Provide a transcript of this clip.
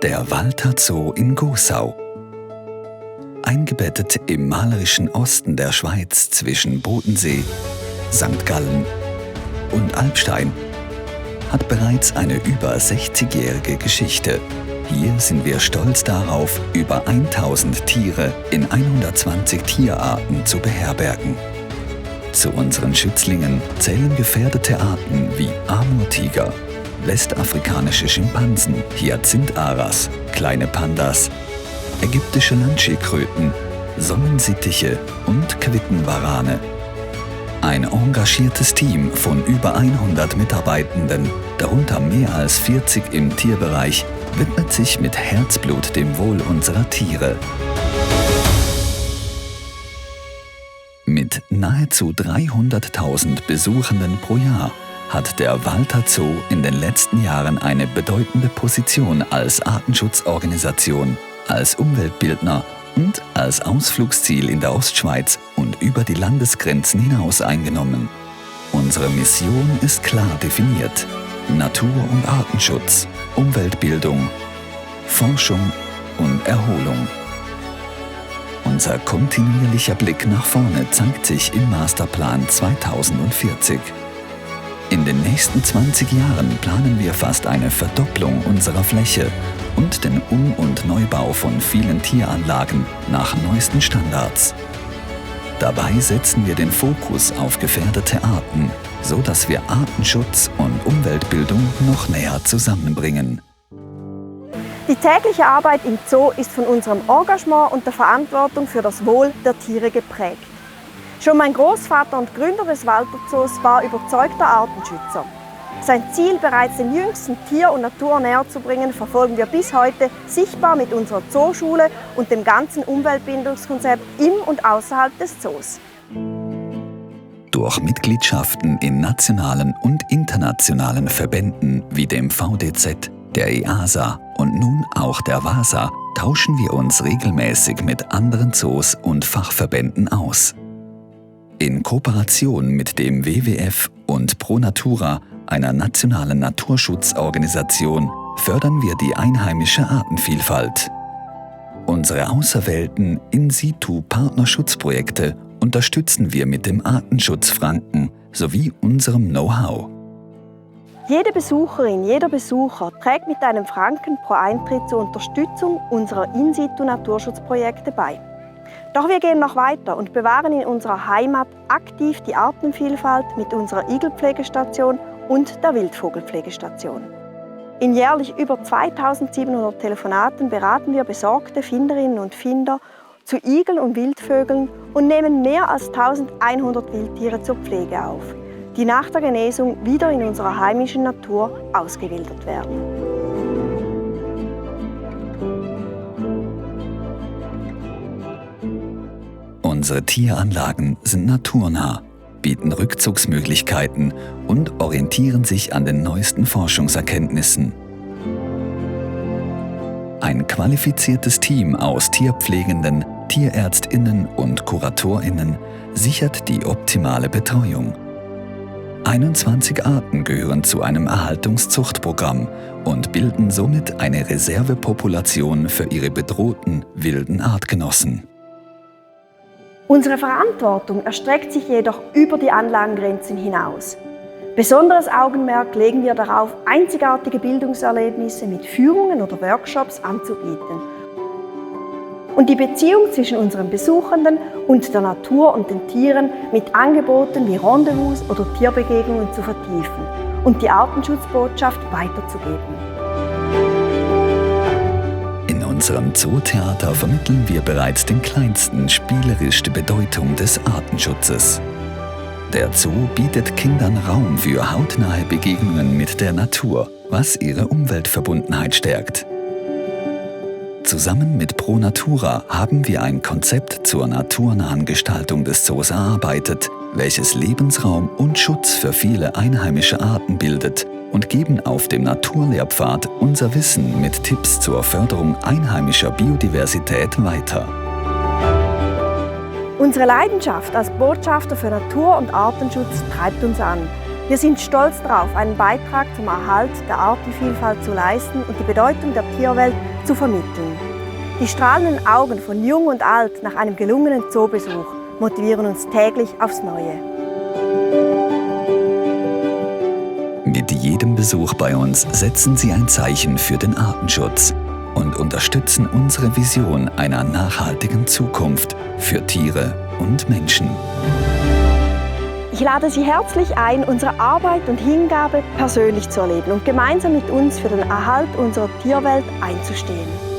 Der Walter Zoo in Gossau. Eingebettet im malerischen Osten der Schweiz zwischen Bodensee, St. Gallen und Alpstein, hat bereits eine über 60-jährige Geschichte. Hier sind wir stolz darauf, über 1000 Tiere in 120 Tierarten zu beherbergen. Zu unseren Schützlingen zählen gefährdete Arten wie Amurtiger, westafrikanische Schimpansen, Hyazintharas, kleine Pandas, ägyptische Landschildkröten, Sonnensittiche und Quittenwarane. Ein engagiertes Team von über 100 Mitarbeitenden, darunter mehr als 40 im Tierbereich, widmet sich mit Herzblut dem Wohl unserer Tiere. Mit nahezu 300.000 Besuchenden pro Jahr hat der Walter Zoo in den letzten Jahren eine bedeutende Position als Artenschutzorganisation, als Umweltbildner und als Ausflugsziel in der Ostschweiz und über die Landesgrenzen hinaus eingenommen. Unsere Mission ist klar definiert: Natur- und Artenschutz, Umweltbildung, Forschung und Erholung. Unser kontinuierlicher Blick nach vorne zeigt sich im Masterplan 2040. In den nächsten 20 Jahren planen wir fast eine Verdopplung unserer Fläche und den Um- und Neubau von vielen Tieranlagen nach neuesten Standards. Dabei setzen wir den Fokus auf gefährdete Arten, so dass wir Artenschutz und Umweltbildung noch näher zusammenbringen. Die tägliche Arbeit im Zoo ist von unserem Engagement und der Verantwortung für das Wohl der Tiere geprägt. Schon mein Großvater und Gründer des Walter Zoos war überzeugter Artenschützer. Sein Ziel, bereits den Jüngsten Tier und Natur näher zu bringen, verfolgen wir bis heute sichtbar mit unserer Zooschule und dem ganzen Umweltbildungskonzept im und außerhalb des Zoos. Durch Mitgliedschaften in nationalen und internationalen Verbänden wie dem VDZ, der EASA und nun auch der WASA tauschen wir uns regelmäßig mit anderen Zoos und Fachverbänden aus. In Kooperation mit dem WWF und Pro Natura, einer nationalen Naturschutzorganisation, fördern wir die einheimische Artenvielfalt. Unsere auserwählten In-situ-Partnerschutzprojekte unterstützen wir mit dem Artenschutz Franken sowie unserem Know-how. Jede Besucherin, jeder Besucher trägt mit einem Franken pro Eintritt zur Unterstützung unserer In-situ-Naturschutzprojekte bei. Doch wir gehen noch weiter und bewahren in unserer Heimat aktiv die Artenvielfalt mit unserer Igelpflegestation und der Wildvogelpflegestation. In jährlich über 2700 Telefonaten beraten wir besorgte Finderinnen und Finder zu Igeln und Wildvögeln und nehmen mehr als 1100 Wildtiere zur Pflege auf, die nach der Genesung wieder in unserer heimischen Natur ausgewildert werden. Unsere Tieranlagen sind naturnah, bieten Rückzugsmöglichkeiten und orientieren sich an den neuesten Forschungserkenntnissen. Ein qualifiziertes Team aus Tierpflegenden, TierärztInnen und KuratorInnen sichert die optimale Betreuung. 21 Arten gehören zu einem Erhaltungszuchtprogramm und bilden somit eine Reservepopulation für ihre bedrohten wilden Artgenossen. Unsere Verantwortung erstreckt sich jedoch über die Anlagengrenzen hinaus. Besonderes Augenmerk legen wir darauf, einzigartige Bildungserlebnisse mit Führungen oder Workshops anzubieten und die Beziehung zwischen unseren Besuchenden und der Natur und den Tieren mit Angeboten wie Rendezvous oder Tierbegegnungen zu vertiefen und die Artenschutzbotschaft weiterzugeben. In unserem Zootheater vermitteln wir bereits den Kleinsten spielerisch die Bedeutung des Artenschutzes. Der Zoo bietet Kindern Raum für hautnahe Begegnungen mit der Natur, was ihre Umweltverbundenheit stärkt. Zusammen mit Pro Natura haben wir ein Konzept zur naturnahen Gestaltung des Zoos erarbeitet, welches Lebensraum und Schutz für viele einheimische Arten bildet und geben auf dem Naturlehrpfad unser Wissen mit Tipps zur Förderung einheimischer Biodiversität weiter. Unsere Leidenschaft als Botschafter für Natur- und Artenschutz treibt uns an. Wir sind stolz darauf, einen Beitrag zum Erhalt der Artenvielfalt zu leisten und die Bedeutung der Tierwelt zu vermitteln. Die strahlenden Augen von Jung und Alt nach einem gelungenen Zoobesuch motivieren uns täglich aufs Neue. Mit jedem Besuch bei uns setzen Sie ein Zeichen für den Artenschutz und unterstützen unsere Vision einer nachhaltigen Zukunft für Tiere und Menschen. Ich lade Sie herzlich ein, unsere Arbeit und Hingabe persönlich zu erleben und gemeinsam mit uns für den Erhalt unserer Tierwelt einzustehen.